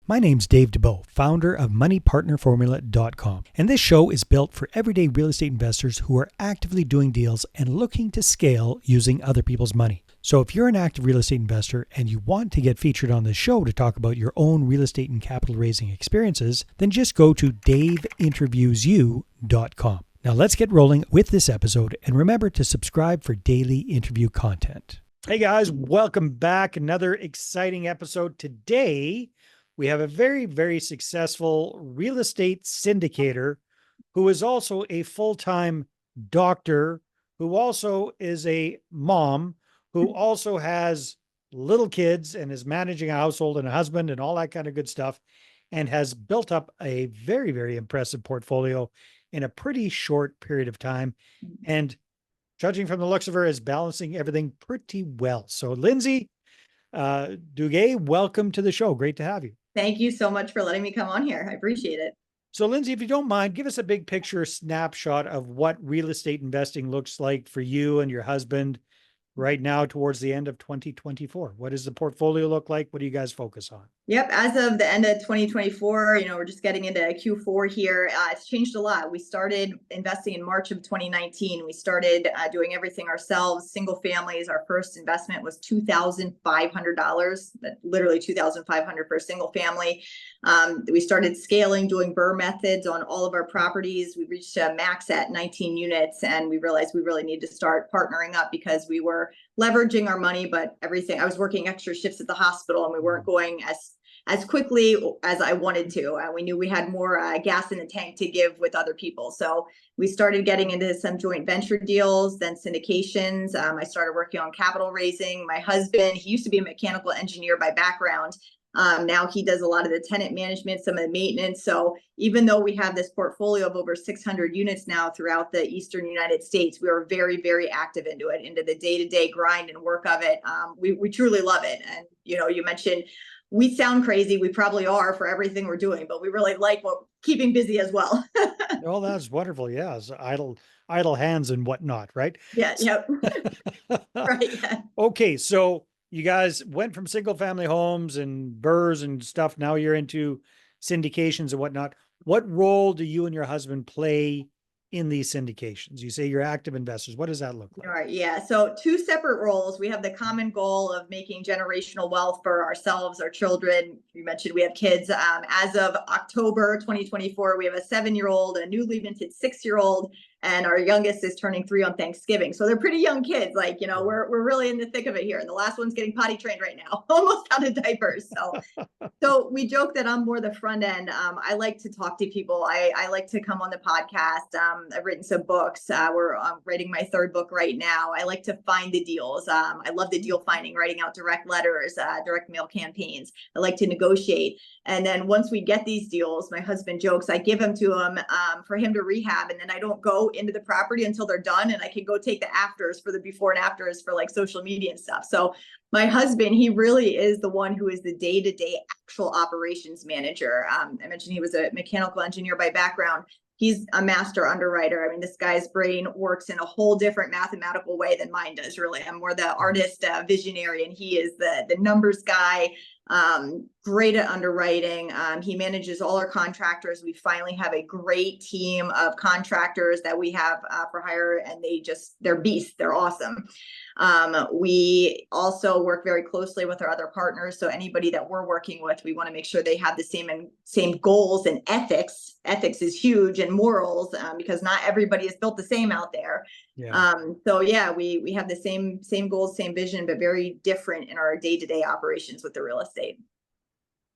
My name's Dave Dubeau, founder of MoneyPartnerFormula.com, and this show is built for everyday real estate investors who are actively doing deals and looking to scale using other people's money. So if you're an active real estate investor and you want to get featured on this show to talk about your own real estate and capital raising experiences, then just go to daveinterviewsyou.com. Now let's get rolling with this episode, and remember to subscribe for daily interview content. Hey guys, welcome back. Another exciting episode. Today, we have a very, very successful real estate syndicator who is also a full-time doctor, who also is a mom, who also has little kids and is managing a household and a husband and all that kind of good stuff, and has built up a very, very impressive portfolio in a pretty short period of time. And judging from the looks of her, is balancing everything pretty well. So Lindsey Duguet, welcome to the show. Great to have you. Thank you so much for letting me come on here. I appreciate it. So Lindsey, if you don't mind, give us a big picture snapshot of what real estate investing looks like for you and your husband right now towards the end of 2024. What does the portfolio look like? What do you guys focus on? Yep. As of the end of 2024, we're just getting into Q4 here. It's changed a lot. We started investing in March of 2019. We started doing everything ourselves. Single families. Our first investment was $2,500. Literally $2,500 for a single family. We started scaling, doing BRRRR methods on all of our properties. We reached a max at 19 units, and we realized we really need to start partnering up because we were leveraging our money, but everything. I was working extra shifts at the hospital, and we weren't going as quickly as I wanted to. We knew we had more gas in the tank to give with other people. So we started getting into some joint venture deals, then syndications. I started working on capital raising. My husband, he used to be a mechanical engineer by background. Now he does a lot of the tenant management, some of the maintenance. So even though we have this portfolio of over 600 units now throughout the Eastern United States, we are very, very active into the day-to-day grind and work of it. We truly love it. And, you mentioned we sound crazy. We probably are for everything we're doing, but we really like keeping busy as well. Well, that's wonderful. Yeah. So idle hands and whatnot, right? Yeah. Yep. Right. Yeah. Okay. So you guys went from single family homes and BRRRRs and stuff. Now you're into syndications and whatnot. What role do you and your husband play in these syndications? You say you're active investors. What does that look like? All right. Yeah. So two separate roles. We have the common goal of making generational wealth for ourselves, our children. You mentioned we have kids. As of October 2024, we have a 7-year-old, a newly minted 6-year-old, and our youngest is turning 3 on Thanksgiving. So they're pretty young kids. We're really in the thick of it here. And the last one's getting potty trained right now, almost out of diapers. So we joke that I'm more the front end. I like to talk to people. I like to come on the podcast. I've written some books. We're writing my 3rd book right now. I like to find the deals. I love the deal finding, writing out direct letters, direct mail campaigns. I like to negotiate. And then once we get these deals, my husband jokes, I give them to him for him to rehab. And then I don't go into the property until they're done. And I can go take the afters for the before and afters for social media and stuff. So my husband, he really is the one who is the day-to-day actual operations manager. I mentioned he was a mechanical engineer by background. He's a master underwriter. I mean, this guy's brain works in a whole different mathematical way than mine does, really. I'm more the artist, visionary, and he is the numbers guy. Great at underwriting. He manages all our contractors. We finally have a great team of contractors that we have for hire, and they're beasts. They're awesome. We also work very closely with our other partners. So anybody that we're working with, we want to make sure they have the same goals and ethics. Ethics is huge, and morals, because not everybody is built the same out there. Yeah. We have the same goals, same vision, but very different in our day-to-day operations with the real estate.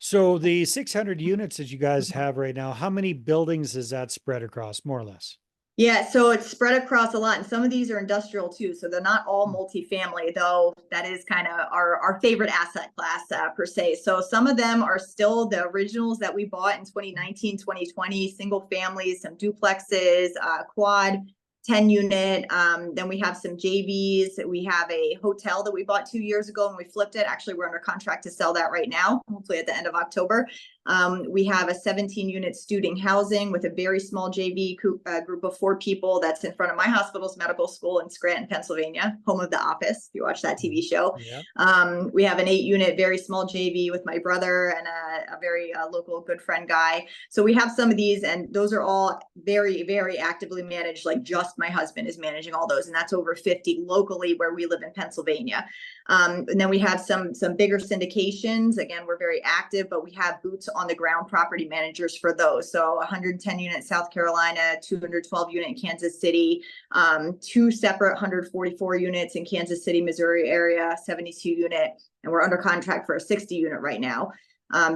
So the 600 units that you guys have right now, how many buildings is that spread across, more or less? Yeah, so it's spread across a lot, and some of these are industrial too. So they're not all multifamily, though. That is kind of our favorite asset class per se. So some of them are still the originals that we bought in 2019, 2020, single families, some duplexes, quad 10 unit. Then we have some JVs. We have a hotel that we bought 2 years ago and we flipped it. Actually, we're under contract to sell that right now, hopefully at the end of October. We have a 17-unit student housing with a very small JV group of 4 people that's in front of my hospital's medical school in Scranton, Pennsylvania, home of The Office, if you watch that TV show. Yeah. We have an 8-unit, very small JV with my brother and a very local good friend guy. So we have some of these, and those are all very, very actively managed. Like just my husband is managing all those, and that's over 50 locally where we live in Pennsylvania. And then we have some bigger syndications. Again, we're very active, but we have boots on the ground property managers for those. So 110 unit South Carolina, 212 unit in Kansas City, 2 separate 144 units in Kansas City, Missouri area, 72 unit, and we're under contract for a 60 unit right now.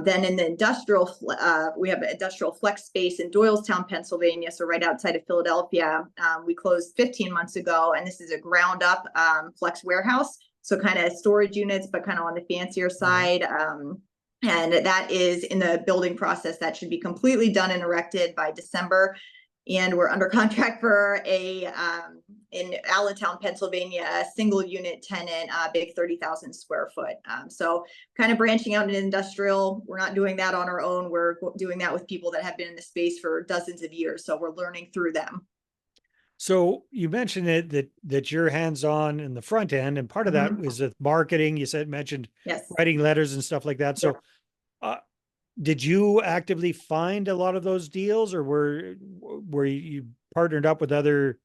Then in the industrial, we have an industrial flex space in Doylestown, Pennsylvania, so right outside of Philadelphia. We closed 15 months ago, and this is a ground up flex warehouse. So kind of storage units, but kind of on the fancier side. And that is in the building process. That should be completely done and erected by December. And we're under contract for a in Allentown, Pennsylvania, a single unit tenant, big 30,000 square foot. So kind of branching out in industrial. We're not doing that on our own. We're doing that with people that have been in the space for dozens of years. So we're learning through them. So you mentioned that you're hands-on in the front end, and part of that is with marketing. You mentioned Yes. writing letters and stuff like that. So did you actively find a lot of those deals, or were you partnered up with other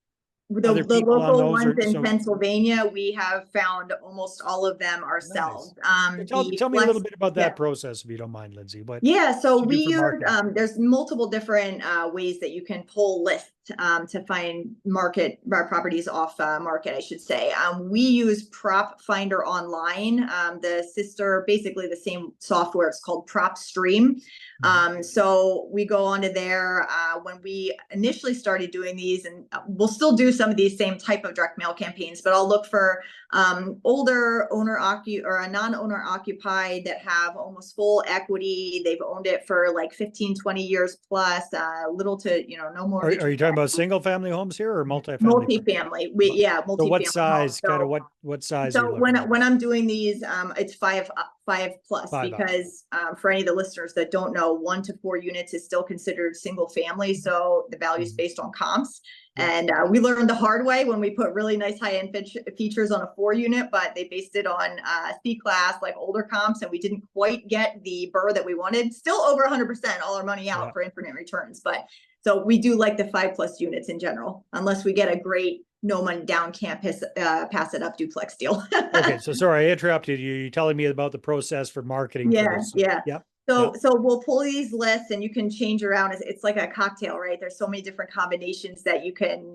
The local ones in so Pennsylvania, we have found almost all of them ourselves. nice. Tell me a little bit about that process, if you don't mind, Lindsey. So we use there's multiple different ways that you can pull lists to find properties off market, I should say. We use Prop Finder Online, basically the same software. It's called Prop Stream. So we go onto there when we initially started doing these, and we'll still do some of these same type of direct mail campaigns, but I'll look for older non-owner occupied that have almost full equity. They've owned it for like 15, 20 years plus, little to, no more. Are you talking about single family homes here or multifamily? Multifamily. Multifamily. So what size, what size? So when I'm doing these, it's five plus, because for any of the listeners that don't know, 1 to 4 units is still considered single family. So the value is based on comps. And we learned the hard way when we put really nice high-end features on a 4 unit, but they based it on C-class, like older comps, and we didn't quite get the burr that we wanted. Still over 100% all our money out for infinite returns. But so we do like the 5+ units in general, unless we get a great no money down campus, pass it up duplex deal. Okay, so sorry, I interrupted you. You're telling me about the process for marketing. So we'll pull these lists, and you can change around. It's like a cocktail, right? There's so many different combinations that you can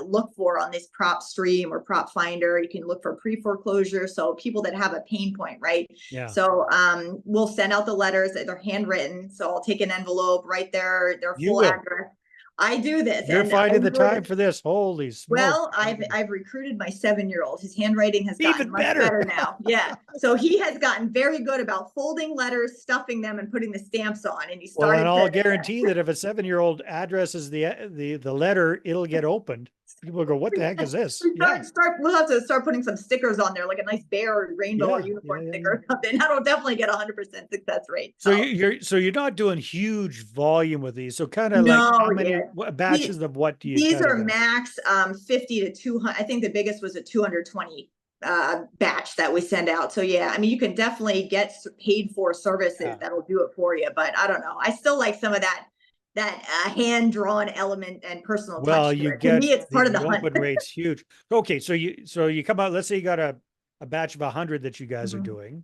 look for on this Prop Stream or Prop Finder. You can look for pre-foreclosure. So people that have a pain point, right? So we'll send out the letters. They're handwritten. So I'll take an envelope, write their full address. I do this. You're finding the time for this. Holy smokes. Well, I've recruited my 7-year-old. His handwriting has gotten much better now. So he has gotten very good about folding letters, stuffing them, and putting the stamps on. And he started. Well, and I'll guarantee that if a 7-year-old addresses the letter, it'll get opened. People go, "What the heck is this?" We'll have to start putting some stickers on there, like a nice bear or rainbow or unicorn sticker or something. That'll definitely get 100% success rate. So you're not doing huge volume with these. So kind of like how many batches of what do you? These are max 50 to 200. I think the biggest was a 220 batch that we send out. So yeah, I mean, you can definitely get paid for services that'll do it for you. But I don't know. I still like some of that hand-drawn element and personal touch. Well, you get me, it's part of the open rate's huge. Okay, so you come out. Let's say you got a batch of 100 that you guys are doing.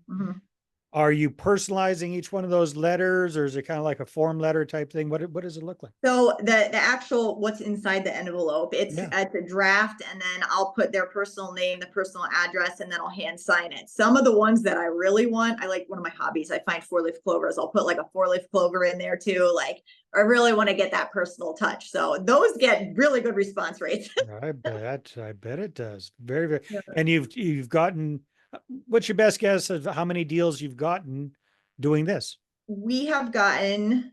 Are you personalizing each one of those letters, or is it kind of like a form letter type thing? What does it look like? So the actual what's inside the envelope, it's a draft, and then I'll put their personal name, the personal address, and then I'll hand sign it. Some of the ones that I really want, I like one of my hobbies. I find 4-leaf clovers. I'll put like a 4-leaf clover in there too. Like I really want to get that personal touch. So those get really good response rates. I bet it does. Very, very. And you've gotten. What's your best guess of how many deals you've gotten doing this? We've gotten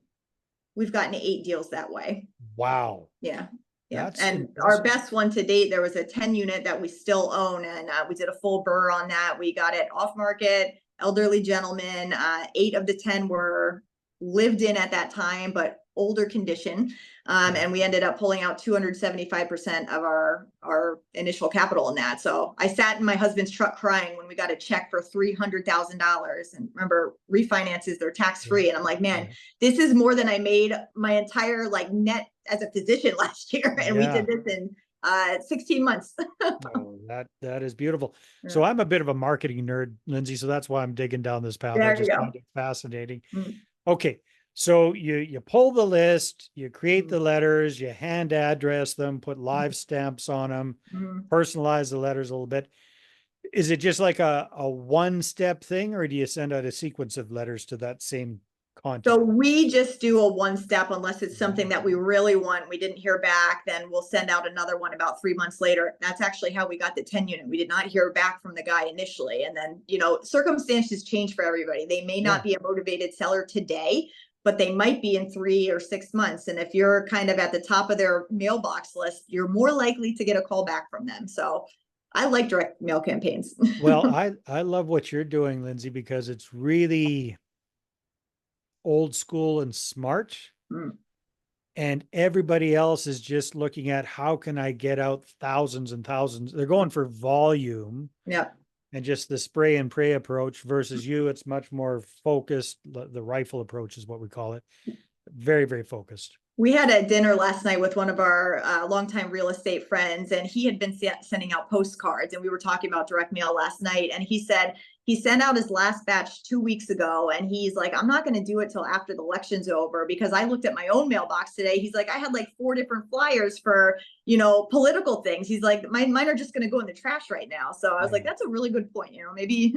8 deals that way. Wow. Yeah. And our best one to date, there was a 10 unit that we still own, and we did a full burr on that. We got it off market, elderly gentleman. 8 of the 10 were lived in at that time, but older condition. And we ended up pulling out 275% of our initial capital in that. So I sat in my husband's truck crying when we got a check for $300,000. And remember, refinances, they're tax-free. And I'm like, man, this is more than I made my entire like net as a physician last year. And we did this in 16 months. Oh, that is beautiful. So I'm a bit of a marketing nerd, Lindsey. So that's why I'm digging down this path. I just find it fascinating. Okay. So you pull the list, you create the letters, you hand address them, put live stamps on them, personalize the letters a little bit. Is it just like a one-step thing, or do you send out a sequence of letters to that same content? So we just do a one step unless it's something that we really want. We didn't hear back, then we'll send out another one about 3 months later. That's actually how we got the 10 unit. We did not hear back from the guy initially. And then, circumstances change for everybody. They may not be a motivated seller today, but they might be in 3 or 6 months. And if you're kind of at the top of their mailbox list, you're more likely to get a call back from them. So I like direct mail campaigns. Well, I love what you're doing, Lindsey, because it's really old school and smart. And everybody else is just looking at how can I get out thousands and thousands. They're going for volume. And just the spray and pray approach versus you, it's much more focused. The rifle approach is what we call it. Very, very focused. We had a dinner last night with one of our longtime real estate friends, and he had been sending out postcards, and we were talking about direct mail last night. And he said he sent out his last batch 2 weeks ago, and he's like, I'm not going to do it till after the election's over, because I looked at my own mailbox today. He's like, I had like 4 different flyers for, political things. He's like, mine are just going to go in the trash right now. So I was like, that's a really good point. Maybe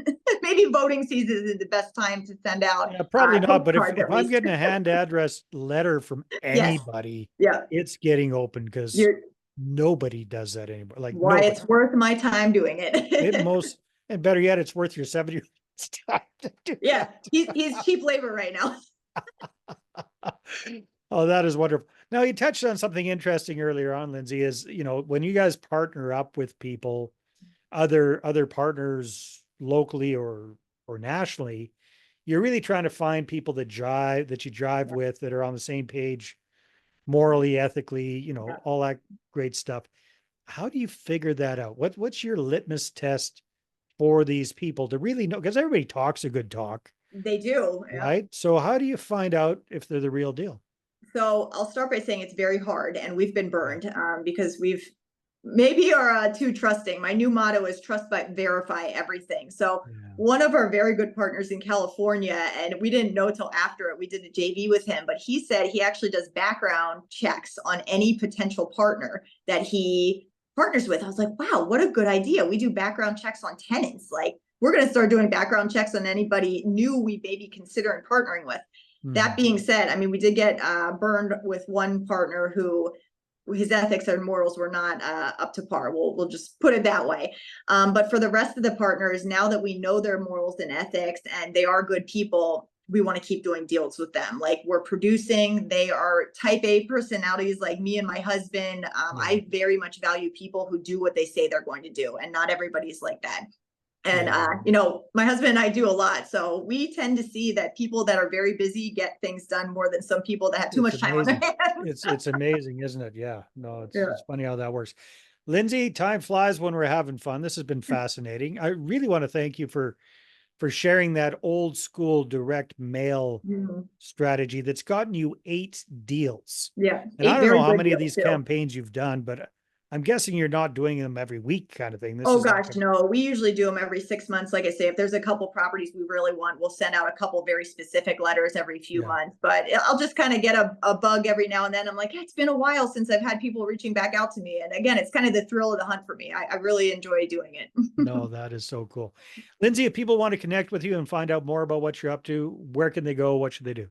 voting season is the best time to send out. Probably not. But if I'm getting a hand addressed letter from anybody, it's getting open, because nobody does that anymore. Like, why nobody. It's worth my time doing it. And better yet, it's worth your 7 years time to do. He's cheap labor right now. Oh, that is wonderful. Now, you touched on something interesting earlier on, Lindsey, is, when you guys partner up with people, other partners locally or nationally, you're really trying to find people that you drive with, that are on the same page, morally, ethically, all that great stuff. How do you figure that out? What's your litmus test for these people to really know? Because everybody talks a good talk. They do. Right. So how do you find out if they're the real deal? So I'll start by saying it's very hard, and we've been burned because we've maybe are too trusting. My new motto is trust but verify everything. So one of our very good partners in California, and we didn't know till after it, we did a JV with him, but he said he actually does background checks on any potential partner that he partners with. I was like, wow, what a good idea. We do background checks on tenants. Like, we're going to start doing background checks on anybody new we may be considering partnering with. That being said, we did get burned with one partner who his ethics and morals were not up to par. We'll just put it that way. But for the rest of the partners, now that we know their morals and ethics and they are good people, we want to keep doing deals with them. Like, we're producing, they are type A personalities like me and my husband. I very much value people who do what they say they're going to do, and not everybody's like that. And, my husband and I do a lot. So we tend to see that people that are very busy get things done more than some people that have too much time on their hands. It's amazing, isn't it? Yeah. No, it's funny how that works. Lindsey, time flies when we're having fun. This has been fascinating. I really want to thank you for sharing that old school direct mail strategy that's gotten you 8 deals. Yeah. And I don't know how many of these campaigns you've done, but I'm guessing you're not doing them every week kind of thing. Oh gosh, no, we usually do them every 6 months. Like I say, if there's a couple properties we really want, we'll send out a couple very specific letters every few months. But I'll just kind of get a bug every now and then. I'm like, it's been a while since I've had people reaching back out to me. And again, it's kind of the thrill of the hunt for me. I really enjoy doing it. No, that is so cool. Lindsey, if people want to connect with you and find out more about what you're up to, where can they go? What should they do?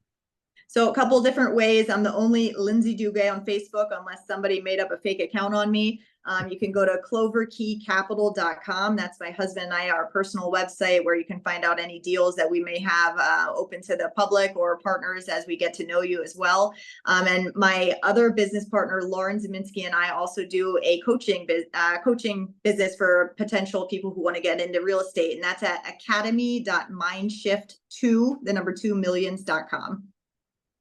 So a couple of different ways. I'm the only Lindsey Duguet on Facebook, unless somebody made up a fake account on me. You can go to cloverkeycapital.com. That's my husband and I, our personal website, where you can find out any deals that we may have open to the public or partners as we get to know you as well. And my other business partner, Lauren Zeminski, and I also do a coaching business for potential people who want to get into real estate. And that's at academy.mindshift2, the number 2 millions.com.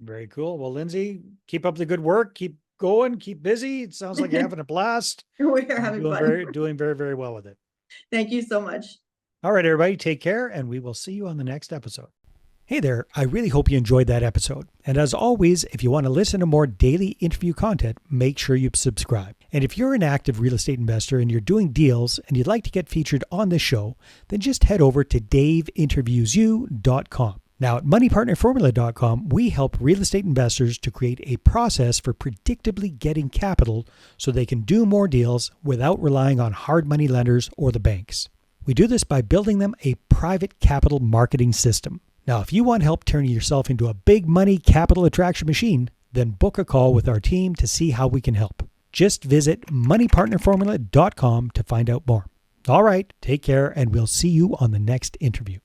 Very cool. Well, Lindsey, keep up the good work. Keep going. Keep busy. It sounds like you're having a blast. We're You're having doing fun. doing very, very well with it. Thank you so much. All right, everybody, take care, and we will see you on the next episode. Hey there, I really hope you enjoyed that episode. And as always, if you want to listen to more daily interview content, make sure you subscribe. And if you're an active real estate investor and you're doing deals and you'd like to get featured on this show, then just head over to daveinterviewyou.com. Now at moneypartnerformula.com, we help real estate investors to create a process for predictably getting capital so they can do more deals without relying on hard money lenders or the banks. We do this by building them a private capital marketing system. Now, if you want help turning yourself into a big money capital attraction machine, then book a call with our team to see how we can help. Just visit moneypartnerformula.com to find out more. All right, take care, and we'll see you on the next interview.